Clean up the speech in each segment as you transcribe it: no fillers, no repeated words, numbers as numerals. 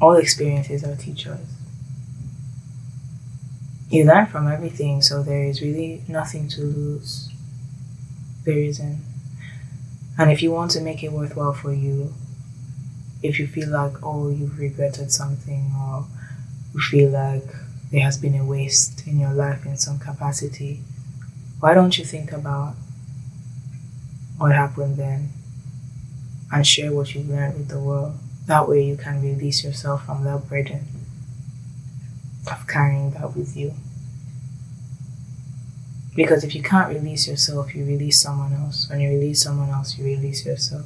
All experiences are teachers. You learn from everything, so there is really nothing to lose. There isn't. And if you want to make it worthwhile for you, if you feel like, oh, you've regretted something, or you feel like there has been a waste in your life in some capacity, why don't you think about what happened then and share what you've learned with the world? That way you can release yourself from that burden of carrying that with you. Because if you can't release yourself, you release someone else. When you release someone else, you release yourself.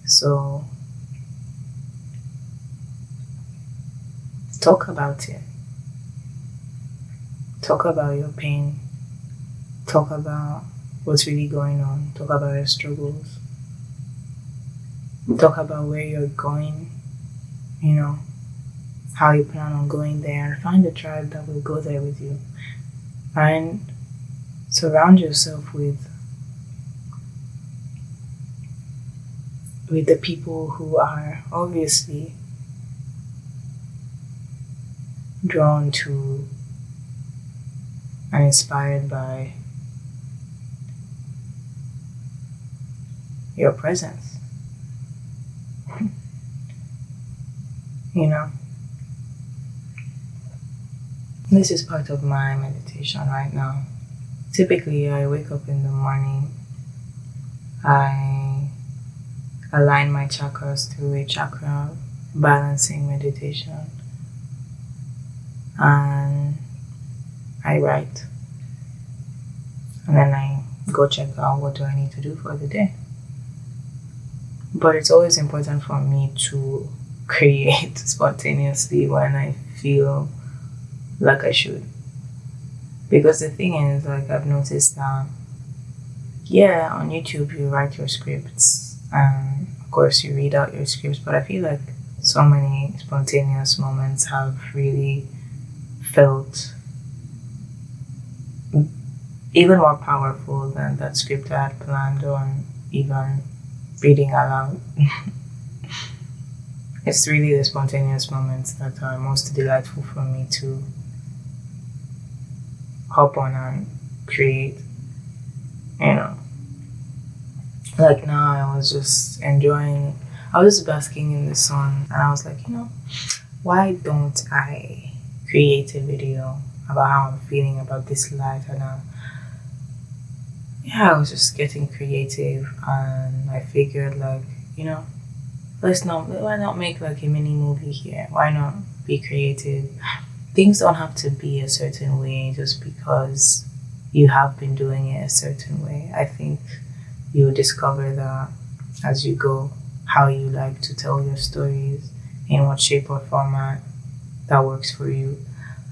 So, talk about it. Talk about your pain. Talk about what's really going on. Talk about your struggles. Talk about where you're going, how you plan on going there, and find a tribe that will go there with you. And surround yourself with the people who are obviously drawn to and inspired by your presence. This is part of my meditation right now. Typically, I wake up in the morning, I align my chakras through a chakra balancing meditation, and I write. And then I go check out what do I need to do for the day. But it's always important for me to create spontaneously when I feel like I should. Because the thing is, I've noticed that, on YouTube you write your scripts and of course you read out your scripts, but I feel like so many spontaneous moments have really felt even more powerful than that script I had planned on even reading aloud. It's really the spontaneous moments that are most delightful for me to hop on and create. Like now I was just basking in the sun, and I was like, why don't I create a video about how I'm feeling about this life? And I was just getting creative, and I figured why not make like a mini movie here? Why not be creative? Things don't have to be a certain way just because you have been doing it a certain way. I think you'll discover that as you go, how you like to tell your stories, in what shape or format that works for you.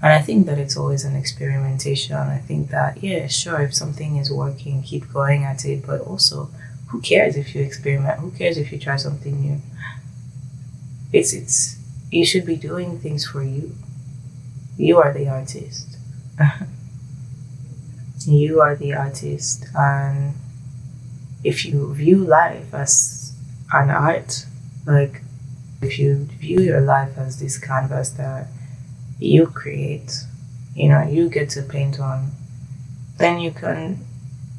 And I think that it's always an experimentation. I think that, sure, if something is working, keep going at it, but also, who cares if you experiment? Who cares if you try something new? You should be doing things for you. You are the artist. You are the artist. And if you view life as an art, if you view your life as this canvas that you create, you get to paint on, then you can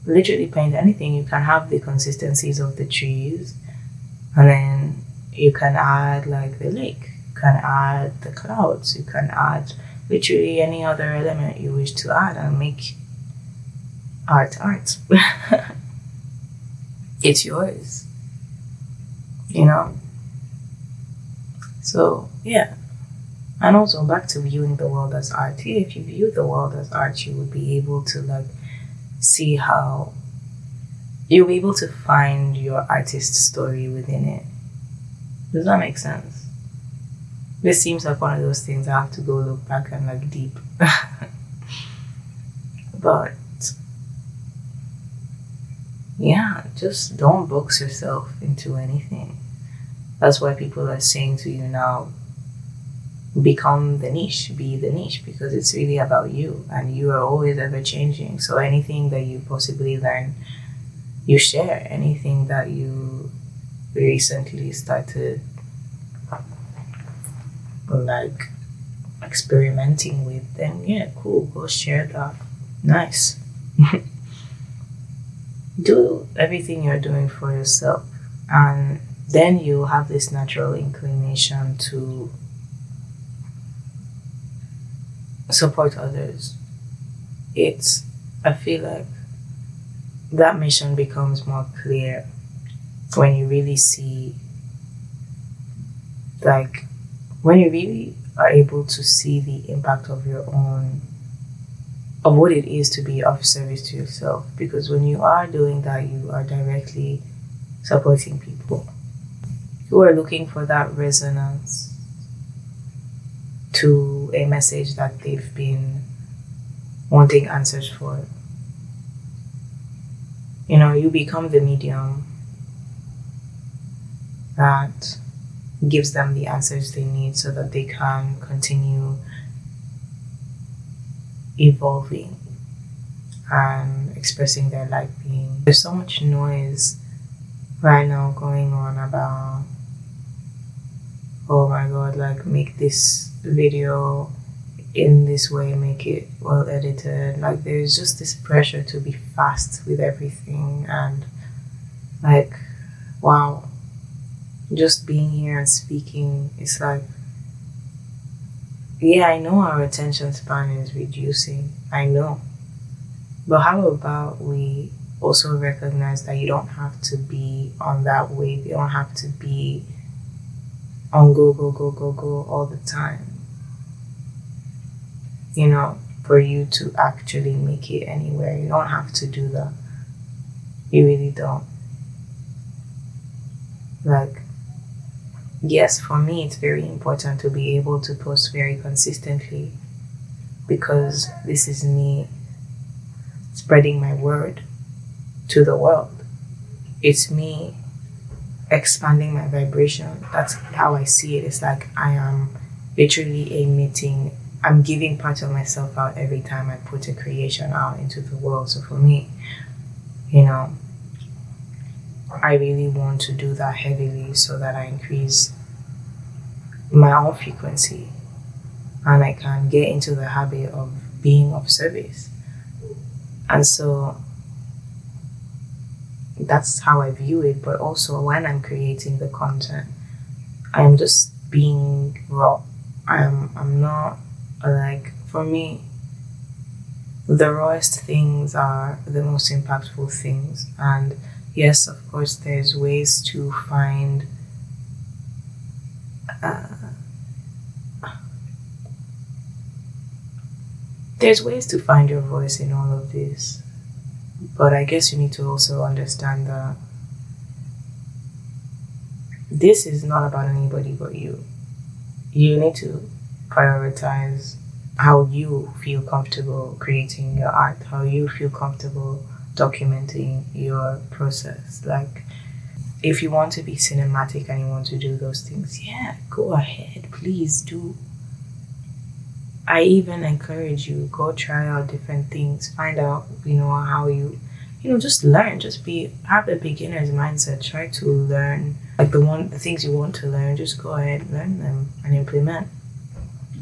literally paint anything. You can have the consistencies of the trees, and then you can add the lake, you can add the clouds, you can add literally any other element you wish to add and make art. It's yours, So, And also back to viewing the world as art. If you view the world as art, you would be able to see how you'll be able to find your artist story within it. Does that make sense? This seems like one of those things I have to go look back and deep. But just don't box yourself into anything. That's why people are saying to you now, become the niche, be the niche, because it's really about you, and you are always ever changing. So anything that you possibly learn, you share. Anything that you recently started like experimenting with, then yeah, cool, go share that. Nice. Do everything you're doing for yourself, and then you'll have this natural inclination to support others. It's, I feel like that mission becomes more clear when you really see, like, when you really are able to see the impact of your own, of what it is to be of service to yourself. Because when you are doing that, you are directly supporting people who are looking for that resonance to a message that they've been wanting answers for. You know, you become the medium that gives them the answers they need so that they can continue evolving and expressing their life being. There's so much noise right now going on about, oh my god, like, make this video in this way, make it well edited. Like, there's just this pressure to be fast with everything, and like, wow, just being here and speaking, it's like, yeah, I know our attention span is reducing, I know, but how about we also recognize that you don't have to be on that wave, you don't have to be on go all the time, you know, for you to actually make it anywhere. You don't have to do that. You really don't. Like, yes, for me, it's very important to be able to post very consistently, because this is me spreading my word to the world. It's me expanding my vibration. That's how I see it. It's like I am literally emitting, I'm giving part of myself out every time I put a creation out into the world. So for me, you know, I really want to do that heavily so that I increase my own frequency and I can get into the habit of being of service. And so that's how I view it. But also when I'm creating the content, I'm just being raw. I'm not, like, for me, the rawest things are the most impactful things. And yes, of course, there's ways to find your voice in all of this. But I guess you need to also understand that this is not about anybody but you. You need to prioritize how you feel comfortable creating your art, how you feel comfortable documenting your process. Like, if you want to be cinematic and you want to do those things, yeah, go ahead, please do. I even encourage you, go try out different things, find out, how you, just learn, have a beginner's mindset, try to learn, like the things you want to learn, just go ahead, learn them and implement.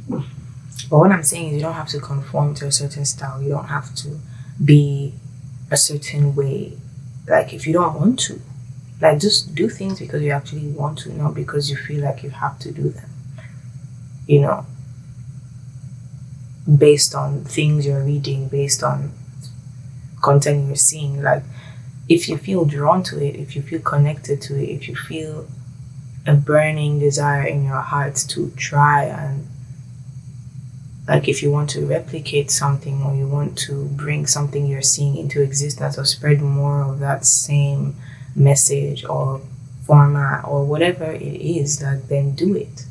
But what I'm saying is you don't have to conform to a certain style, you don't have to be a certain way, like if you don't want to, like just do things because you actually want to, not because you feel like you have to do them, based on things you're reading, based on content you're seeing. Like, if you feel drawn to it, if you feel connected to it, if you feel a burning desire in your heart to try, and like if you want to replicate something or you want to bring something you're seeing into existence or spread more of that same message or format or whatever it is, like, then do it.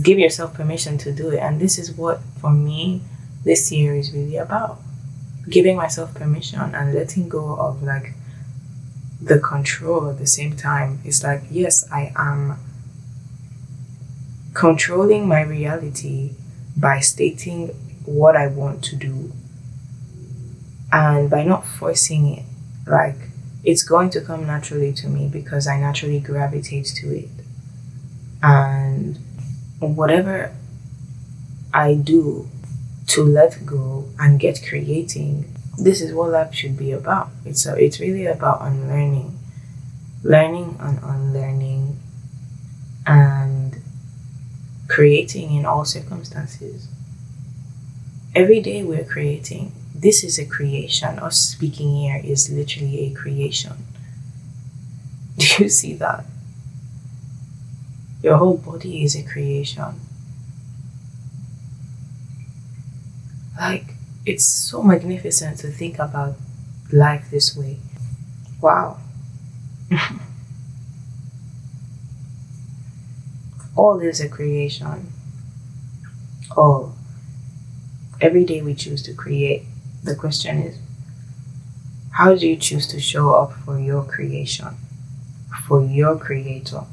Give yourself permission to do it. And this is what, for me, this year is really about. Giving myself permission and letting go of, like, the control at the same time. It's like, yes, I am controlling my reality by stating what I want to do. And by not forcing it, like, it's going to come naturally to me because I naturally gravitate to it. And whatever I do to let go and get creating, this is what life should be about. It's really about unlearning, learning and unlearning, and creating in all circumstances. Every day we're creating. This is a creation. Us speaking here is literally a creation. Do you see that? Your whole body is a creation. Like, it's so magnificent to think about life this way. Wow. All is a creation. All. Every day we choose to create. The question is, how do you choose to show up for your creation? For your creator?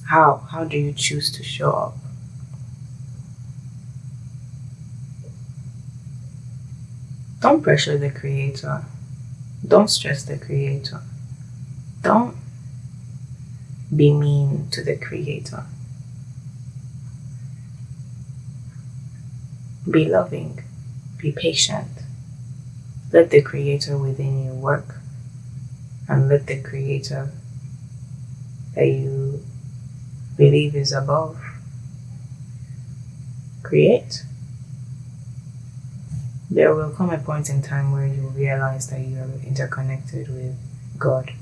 How? How do you choose to show up? Don't pressure the creator. Don't stress the creator. Don't be mean to the creator. Be loving. Be patient. Let the creator within you work. And let the creator that you believe is above create. There will come a point in time where you will realize that you are interconnected with God.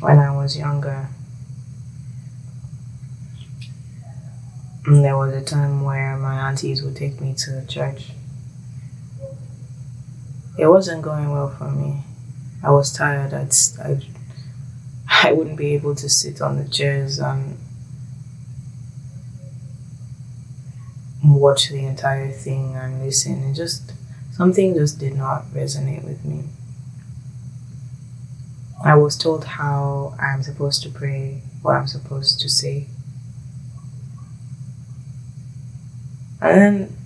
When I was younger, there was a time where my aunties would take me to church. It wasn't going well for me. I was tired. I wouldn't be able to sit on the chairs and watch the entire thing and listen. Something just did not resonate with me. I was told how I'm supposed to pray, what I'm supposed to say. And then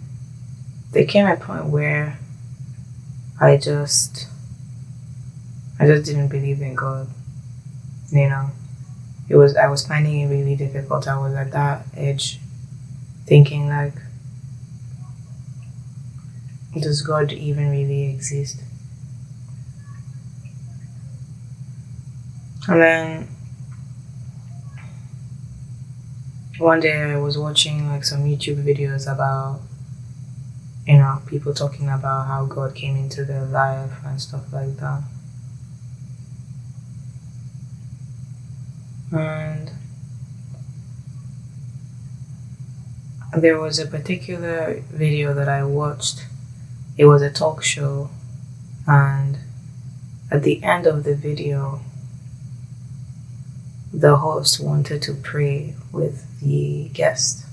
there came a point where I just didn't believe in God. You know, I was finding it really difficult. I was at that edge thinking like, does God even really exist? And then one day I was watching like some YouTube videos about, people talking about how God came into their life and stuff like that. And there was a particular video that I watched. It was a talk show, and at the end of the video, the host wanted to pray with the guest.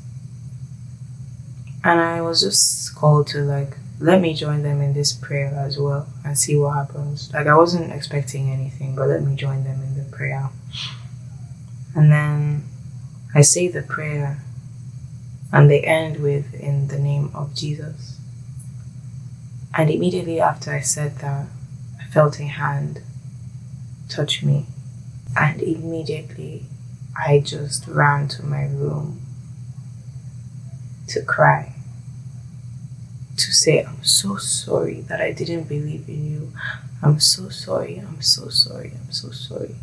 And I was just called to let me join them in this prayer as well and see what happens. I wasn't expecting anything, but let me join them in the prayer. And then I say the prayer, and they end with, in the name of Jesus. And immediately after I said that, I felt a hand touch me. And immediately I just ran to my room to cry, to say, I'm so sorry that I didn't believe in you. I'm so sorry, I'm so sorry, I'm so sorry.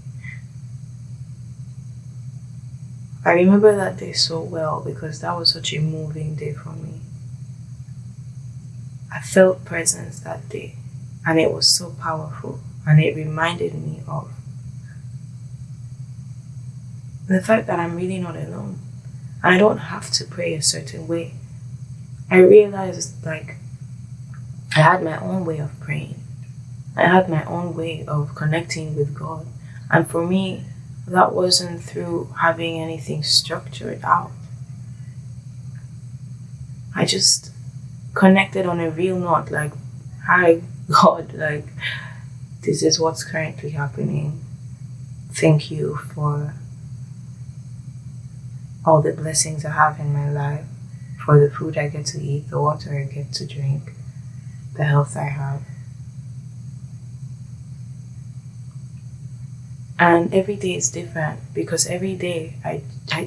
I remember that day so well because that was such a moving day for me. I felt presence that day, and it was so powerful, and it reminded me of the fact that I'm really not alone, and I don't have to pray a certain way. I realized I had my own way of praying. I had my own way of connecting with God, and for me, that wasn't through having anything structured out. I just connected on a real note, hi God, this is what's currently happening. Thank you for all the blessings I have in my life, for the food I get to eat, the water I get to drink, the health I have. And every day is different because every day I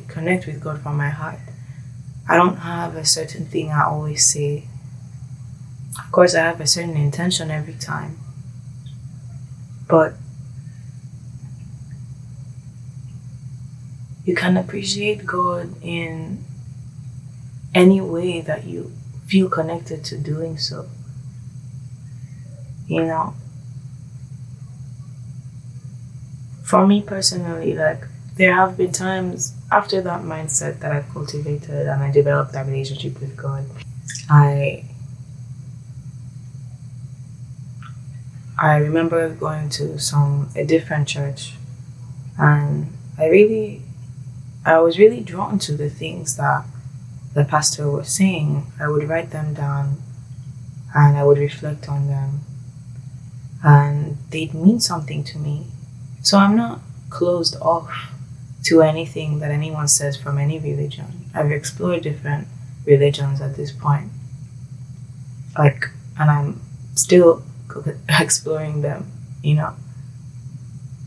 connect with God from my heart. I don't have a certain thing I always say. Of course, I have a certain intention every time. But you can appreciate God in any way that you feel connected to doing so. You know, for me personally, like, there have been times after that mindset that I cultivated and I developed that relationship with God, I remember going to a different church, and I was really drawn to the things that the pastor was saying. I would write them down and I would reflect on them, and they'd mean something to me. So I'm not closed off to anything that anyone says from any religion. I've explored different religions at this point. And I'm still exploring them, you know.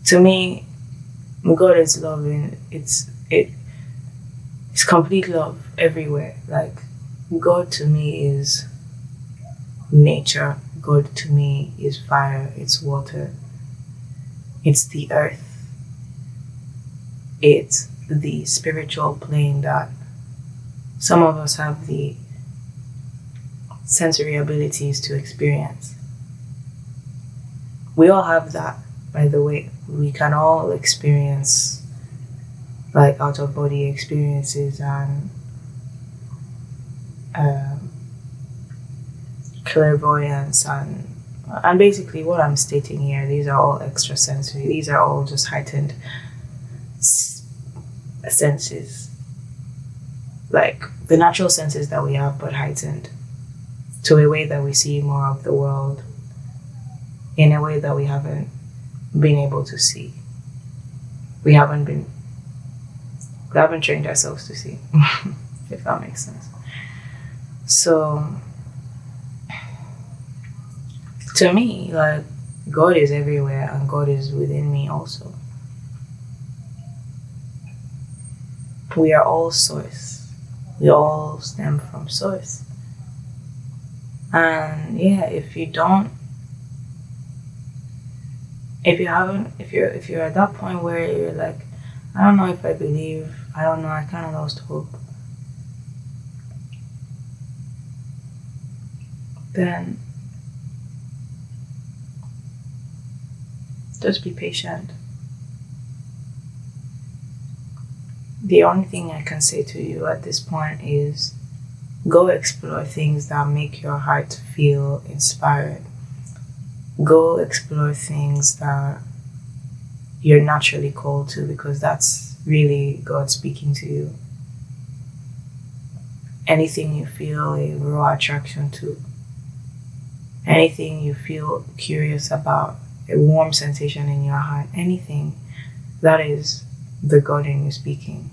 To me, God is love, and it's complete love everywhere. Like, God to me is nature. God to me is fire, it's water, it's the earth, it's the spiritual plane that some of us have the sensory abilities to experience. We all have that, by the way. We can all experience like out of body experiences and clairvoyance and basically what I'm stating here, these are all extrasensory. These are all just heightened senses, like the natural senses that we have, but heightened to a way that we see more of the world in a way that we haven't been able to see. We haven't trained ourselves to see, if that makes sense. So, to me, like, God is everywhere and God is within me also. We are all source. We all stem from source. And yeah, if you're at that point where you're like, I don't know if I believe, I don't know, I kind of lost hope, then just be patient. The only thing I can say to you at this point is go explore things that make your heart feel inspired. Go explore things that you're naturally called to, because that's really God speaking to you. Anything you feel a raw attraction to, anything you feel curious about, a warm sensation in your heart, anything, that is the God in you speaking,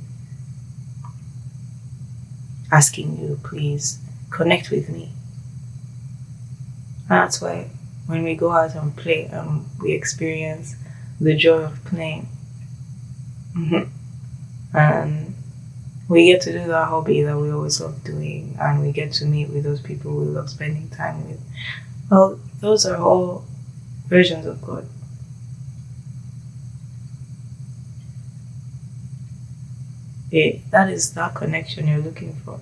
asking you, please connect with me. And that's why when we go out and play, we experience the joy of playing. And we get to do that hobby that we always love doing, and we get to meet with those people we love spending time with. Well, those are all versions of God. That is that connection you're looking for.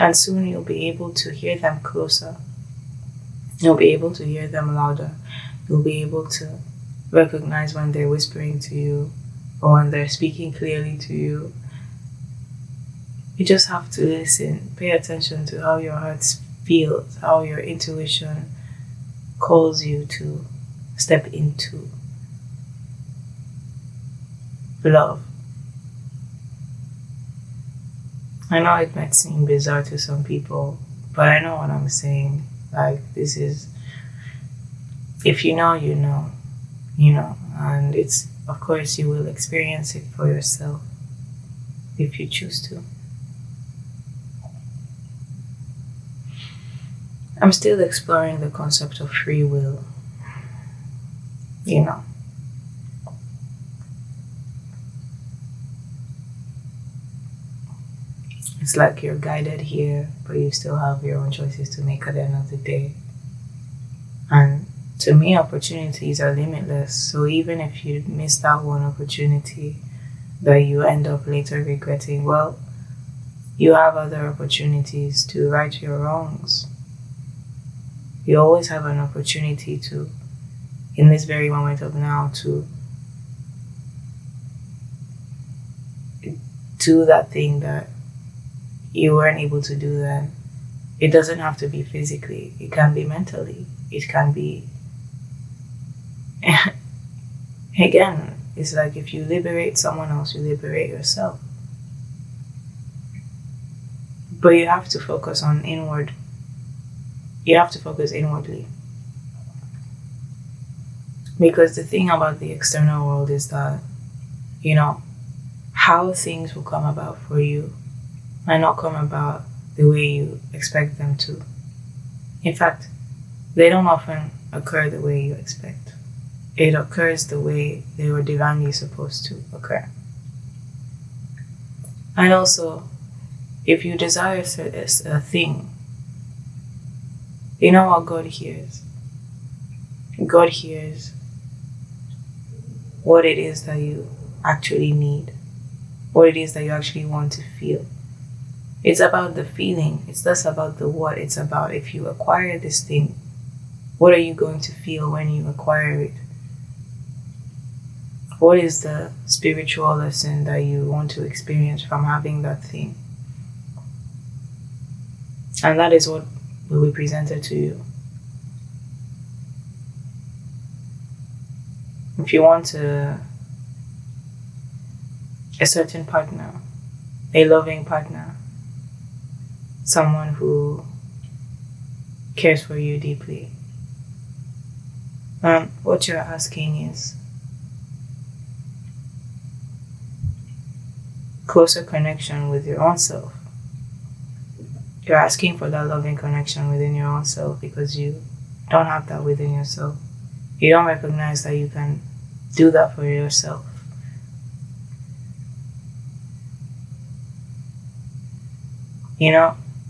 And soon you'll be able to hear them closer. You'll be able to hear them louder. You'll be able to recognize when they're whispering to you or when they're speaking clearly to you. You just have to listen. Pay attention to how your heart feels, how your intuition calls you to step into love. I know it might seem bizarre to some people, but I know what I'm saying. Like, this is, if you know, you know, and it's, of course, you will experience it for yourself if you choose to. I'm still exploring the concept of free will, you know. It's like you're guided here, but you still have your own choices to make at the end of the day. And to me, opportunities are limitless. So even if you miss that one opportunity that you end up later regretting, well, you have other opportunities to right your wrongs. You always have an opportunity to, in this very moment of now, to do that thing that you weren't able to do then. It doesn't have to be physically, it can be mentally, it can be. Again, it's like if you liberate someone else, you liberate yourself. But you have to focus on inward. You have to focus inwardly. Because the thing about the external world is that, how things will come about for you might not come about the way you expect them to. In fact, they don't often occur the way you expect. It occurs the way they were divinely supposed to occur. And also, if you desire a thing, you know what God hears? God hears what it is that you actually need, what it is that you actually want to feel. It's about the feeling. It's less about the what. It's about if you acquire this thing, what are you going to feel when you acquire it? What is the spiritual lesson that you want to experience from having that thing? And that is what will be presented to you. If you want a certain partner, a loving partner, someone who cares for you deeply, what you're asking is closer connection with your own self. You're asking for that loving connection within your own self because you don't have that within yourself. You don't recognize that you can do that for yourself.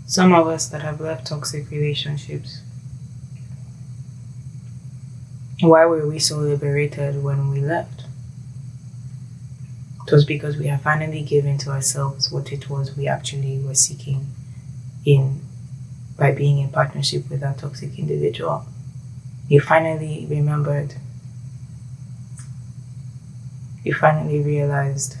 Some of us that have left toxic relationships, why were we so liberated when we left? It was because we have finally given to ourselves what it was we actually were seeking by being in partnership with that toxic individual. You finally remembered. You finally realized.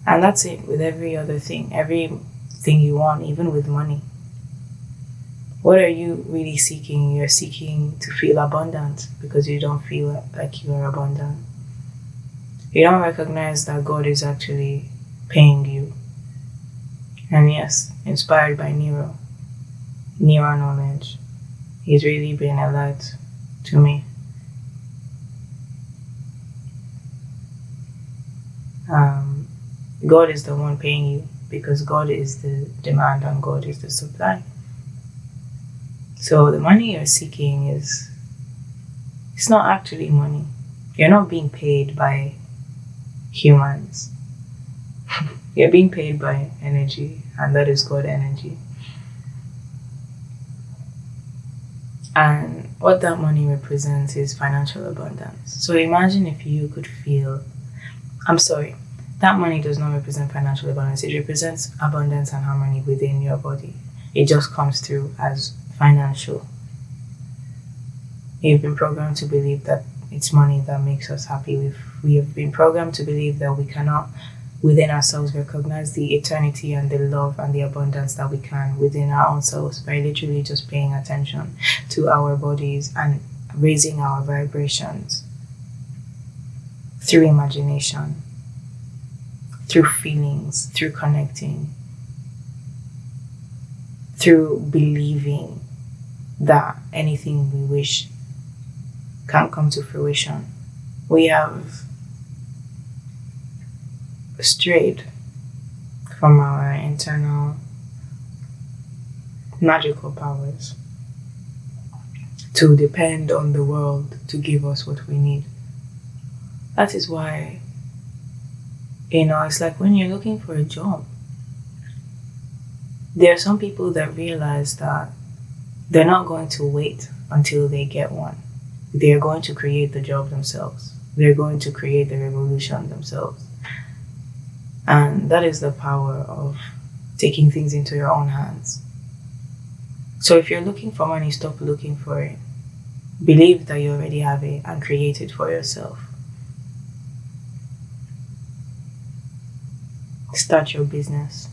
And that's it with every other thing, everything you want, even with money. What are you really seeking? You're seeking to feel abundant because you don't feel like you are abundant. You don't recognize that God is actually paying you. And yes, inspired by Nero knowledge, he's really been a light to me. God is the one paying you because God is the demand and God is the supply. So the money you're seeking it's not actually money. You're not being paid by humans. You're being paid by energy, and that is God energy. And what that money represents is financial abundance. So imagine if you could feel, that money does not represent financial abundance. It represents abundance and harmony within your body. It just comes through as financial. You've been programmed to believe that it's money that makes us happy. We have been programmed to believe that we cannot within ourselves recognize the eternity and the love and the abundance that we can within our own selves by literally just paying attention to our bodies and raising our vibrations through imagination, through feelings, through connecting, through believing that anything we wish can come to fruition. We have strayed from our internal magical powers to depend on the world to give us what we need. That is why, it's like when you're looking for a job, there are some people that realize that they're not going to wait until they get one. They're going to create the job themselves. They're going to create the revolution themselves. And that is the power of taking things into your own hands. So if you're looking for money, stop looking for it. Believe that you already have it and create it for yourself. Start your business.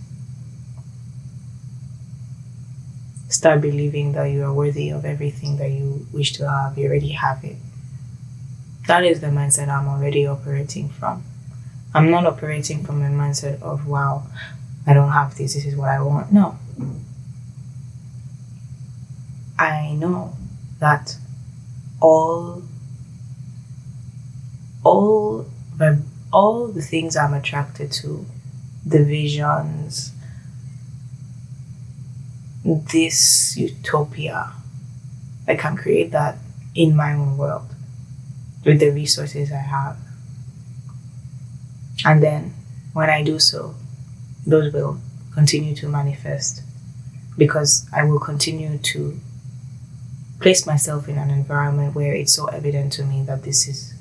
Start believing that you are worthy of everything that you wish to have. You already have it. That is the mindset I'm already operating from. I'm not operating from a mindset of, wow, I don't have this is what I want. No. I know that all the things I'm attracted to, the visions, this utopia, I can create that in my own world with the resources I have. And then when I do so, those will continue to manifest because I will continue to place myself in an environment where it's so evident to me that this is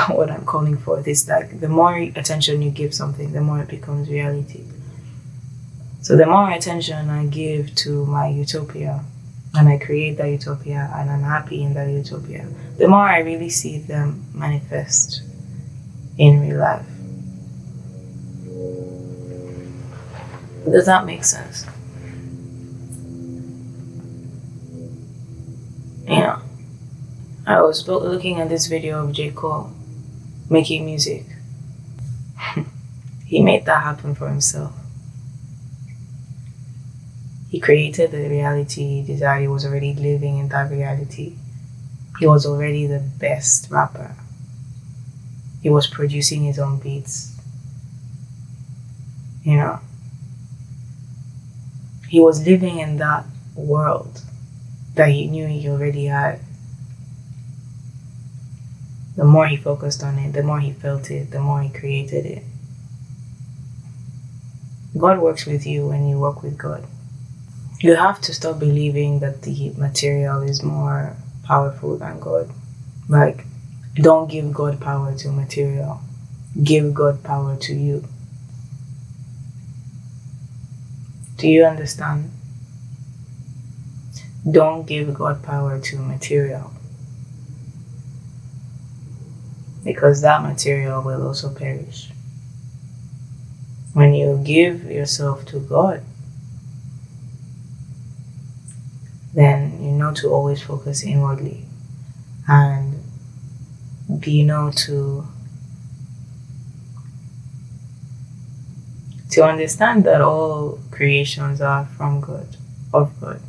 what I'm calling for. This, like, the more attention you give something, the more it becomes reality. So the more attention I give to my utopia, and I create that utopia, and I'm happy in that utopia, the more I really see them manifest in real life. Does that make sense? I was looking at this video of J. Cole making music. He made that happen for himself. He created the reality he desired. He was already living in that reality. He was already the best rapper. He was producing his own beats. He was living in that world that he knew he already had. The more he focused on it, the more he felt it, the more he created it. God works with you when you work with God. You have to stop believing that the material is more powerful than God. Like, don't give God power to material. Give God power to you. Do you understand? Don't give God power to material. Because that material will also perish. When you give yourself to God, then you know to always focus inwardly, and to understand that all creations are from God, of God.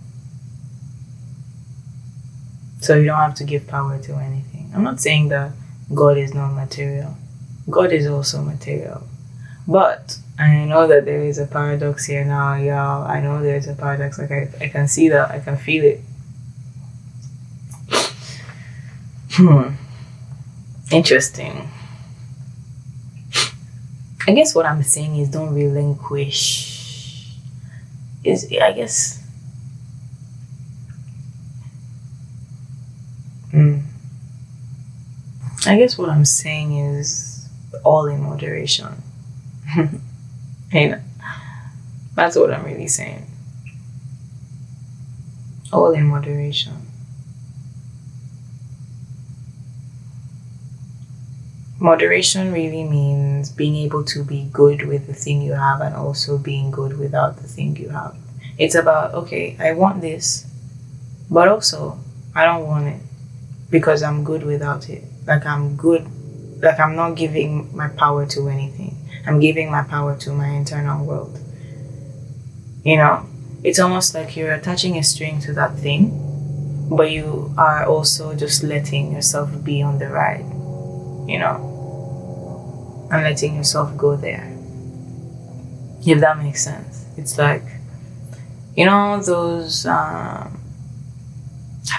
So you don't have to give power to anything. I'm not saying that God is not material. God is also material. But I know that there is a paradox here now, y'all. I know there's a paradox. Like, I can see that. I can feel it. Interesting. I guess what I'm saying is don't relinquish. I guess what I'm saying is all in moderation. That's what I'm really saying. All in moderation. Moderation really means being able to be good with the thing you have and also being good without the thing you have. It's about, okay, I want this, but also I don't want it because I'm good without it. Like, I'm good. Like, I'm not giving my power to anything. I'm giving my power to my internal world. It's almost like you're attaching a string to that thing, but you are also just letting yourself be on the ride. and letting yourself go there. If that makes sense. It's like, those, I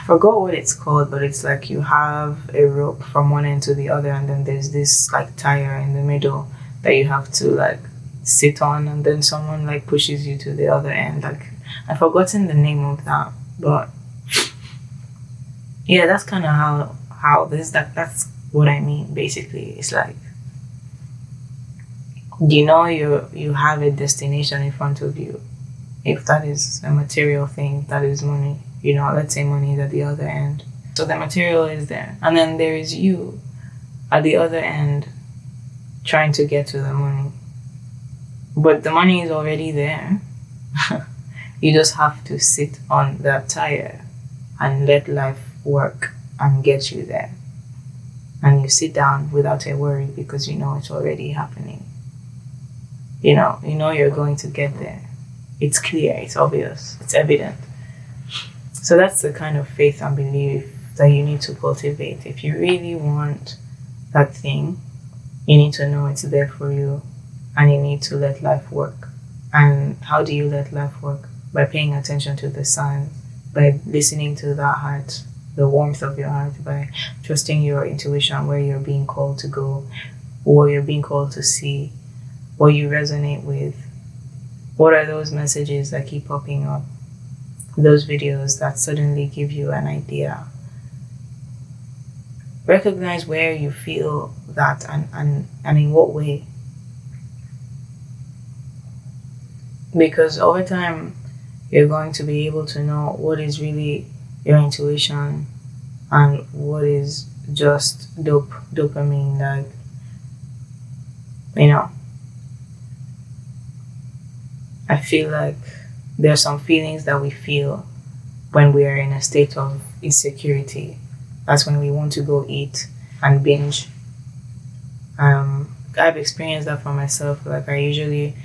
forgot what it's called, but it's like you have a rope from one end to the other, and then there's this like tire in the middle that you have to like sit on, and then someone like pushes you to the other end. Like, I've forgotten the name of that, but yeah, that's kind of how that's what I mean. Basically, it's like, you have a destination in front of you. If that is a material thing, that is money. Let's say money is at the other end. So the material is there, and then there is you at the other end trying to get to the money. But the money is already there. You just have to sit on that tire and let life work and get you there. And you sit down without a worry because it's already happening. You're going to get there. It's clear, it's obvious, it's evident. So that's the kind of faith and belief that you need to cultivate. If you really want that thing, you need to know it's there for you, and you need to let life work. And how do you let life work? By paying attention to the signs, by listening to that heart, the warmth of your heart, by trusting your intuition, where you're being called to go, what you're being called to see, what you resonate with. What are those messages that keep popping up? Those videos that suddenly give you an idea. Recognize where you feel that and in what way. Because over time, you're going to be able to know what is really your intuition and what is just dopamine. Like, I feel like there are some feelings that we feel when we are in a state of insecurity. That's when we want to go eat and binge. I've experienced that for myself. Like, I usually,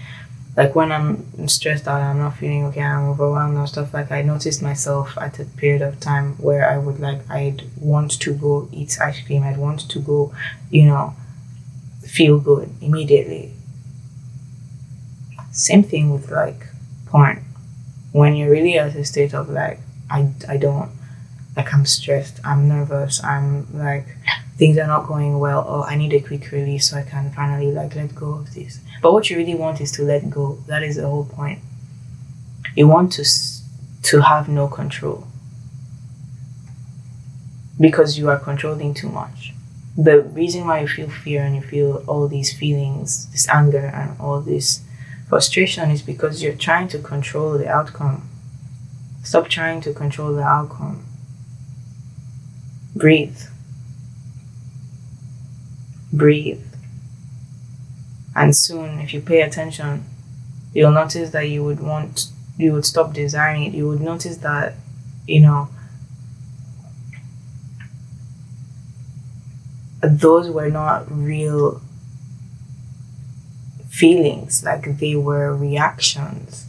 like, when I'm stressed out, I'm not feeling okay, I'm overwhelmed and stuff, like, I noticed myself at a period of time where I'd want to go eat ice cream. I'd want to go, feel good immediately. Same thing with like porn. When you're really at a state of like, I don't, like, I'm stressed, I'm nervous, I'm like, things are not going well, or I need a quick release so I can finally like let go of this. But what you really want is to let go. That is the whole point. You want to have no control, because you are controlling too much. The reason why you feel fear and you feel all these feelings, this anger and all this frustration, is because you're trying to control the outcome. Stop trying to control the outcome. Breathe. Breathe. And soon, if you pay attention, you'll notice that you would stop desiring it. You would notice that, those were not real feelings, like they were reactions.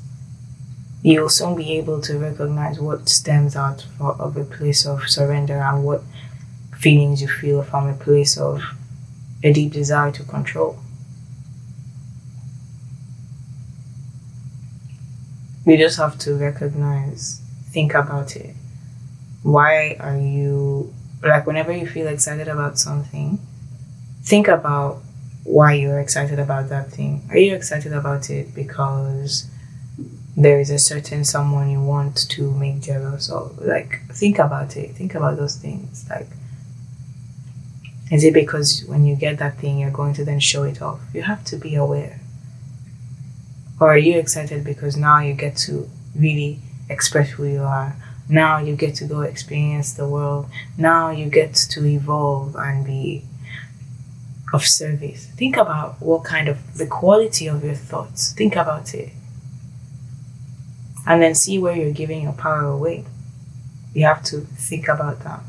You'll soon be able to recognize what stems out of a place of surrender and what feelings you feel from a place of a deep desire to control. You just have to recognize, think about it. Why are you, like, whenever you feel excited about something, think about why you're excited about that thing. Are you excited about it because there is a certain someone you want to make jealous? Or like, think about it. Think about those things. Like, is it because when you get that thing, you're going to then show it off? You have to be aware. Or are you excited because now you get to really express who you are? Now you get to go experience the world. Now you get to evolve and be of service. Think about what kind of, the quality of your thoughts. Think about it. And then see where you're giving your power away. You have to think about that.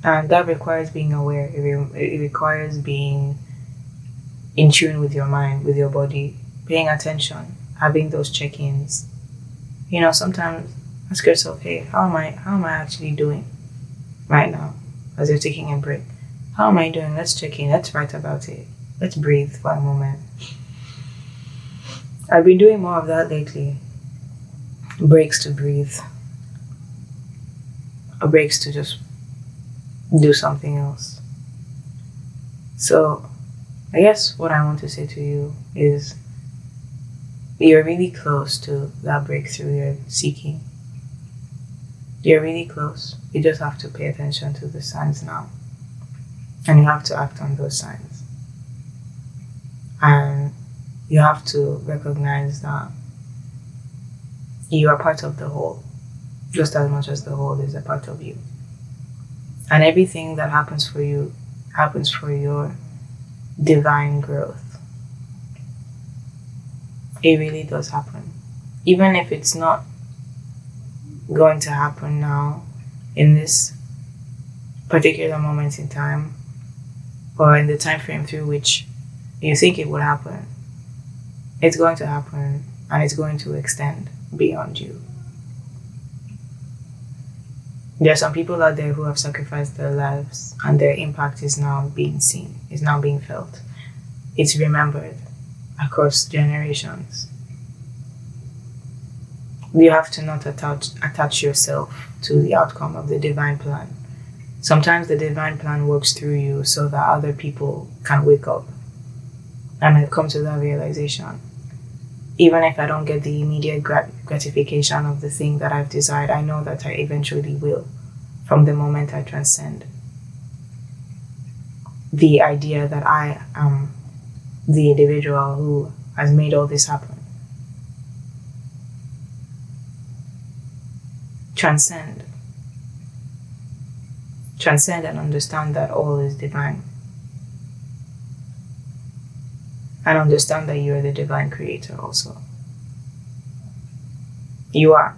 And that requires being aware. It requires being in tune with your mind, with your body, paying attention, having those check-ins. Sometimes ask yourself, hey, how am I actually doing right now? As you're taking a break, How am I doing? Let's check in. Let's write about it. Let's breathe for a moment. I've been doing more of that lately. Breaks to breathe. Or breaks to just do something else. So, I guess what I want to say to you is you're really close to that breakthrough you're seeking. You're really close. You just have to pay attention to the signs now. And you have to act on those signs. And you have to recognize that you are part of the whole, just as much as the whole is a part of you. And everything that happens for you happens for your divine growth. It really does happen. Even if it's not going to happen now, in this particular moment in time, or in the time frame through which you think it would happen, it's going to happen, and it's going to extend beyond you. There are some people out there who have sacrificed their lives, and their impact is now being seen, is now being felt. It's remembered across generations. You have to not attach yourself to the outcome of the divine plan. Sometimes the divine plan works through you so that other people can wake up and come to that realization. Even if I don't get the immediate gratification of the thing that I've desired, I know that I eventually will, from the moment I transcend the idea that I am the individual who has made all this happen. Transcend and understand that all is divine. And understand that you are the divine creator also. You are.